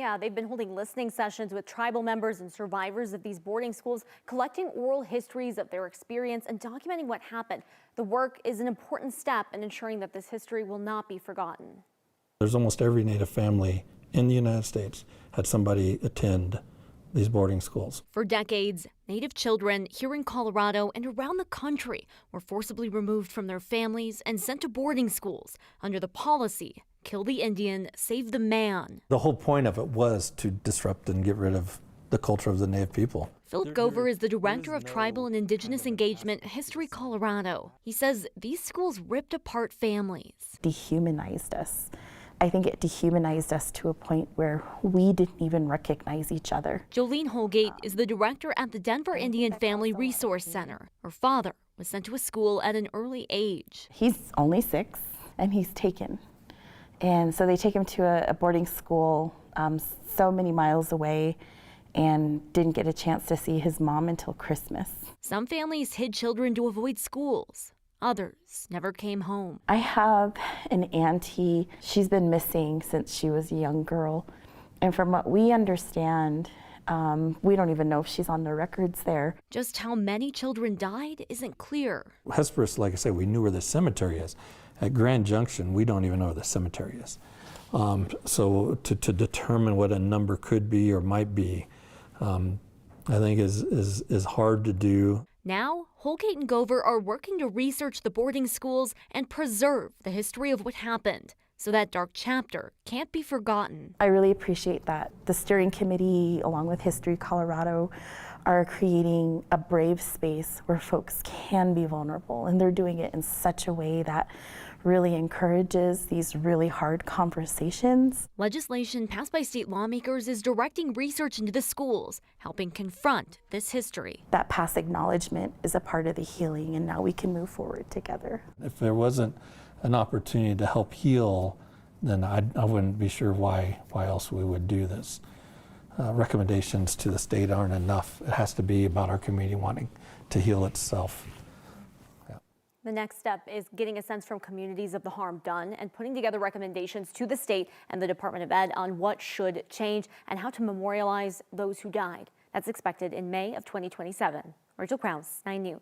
Yeah, they've been holding listening sessions with tribal members and survivors of these boarding schools, collecting oral histories of their experience and documenting what happened. The work is an important step in ensuring that this history will not be forgotten. There's almost every Native family in the United States had somebody attend these boarding schools. For decades, Native children here in Colorado and around the country were forcibly removed from their families and sent to boarding schools under the policy, kill the Indian, save the man. The whole point of it was to disrupt and get rid of the culture of the Native people. Philip Gover is the director of Tribal and Indigenous Engagement History Colorado. He says these schools ripped apart families. Dehumanized us. I think it dehumanized us to a point where we didn't even recognize each other. Jolene Holgate is the director at the Denver Indian Family Resource Center. Her father was sent to a school at an early age. He's only 6 and he's taken. And so they take him to a boarding school so many miles away and didn't get a chance to see his mom until Christmas. Some families hid children to avoid schools. Others never came home. I have an auntie. She's been missing since she was a young girl. And from what we understand, we don't even know if she's on the records there. Just how many children died isn't clear. Hesperus, like I said, we knew where the cemetery is. At Grand Junction, we don't even know where the cemetery is. So to determine what a number could be or might be, I think is hard to do. Now, Holgate and Gover are working to research the boarding schools and preserve the history of what happened so that dark chapter can't be forgotten. I really appreciate that. The steering committee, along with History Colorado, are creating a brave space where folks can be vulnerable, and they're doing it in such a way that really encourages these really hard conversations. Legislation passed by state lawmakers is directing research into the schools, helping confront this history. That past acknowledgement is a part of the healing, and now we can move forward together. If there wasn't an opportunity to help heal, then I wouldn't be sure why else we would do this. Recommendations to the state aren't enough. It has to be about our community wanting to heal itself. The next step is getting a sense from communities of the harm done and putting together recommendations to the state and the Department of Ed on what should change and how to memorialize those who died. That's expected in May of 2027. Rachel Krause, 9 News.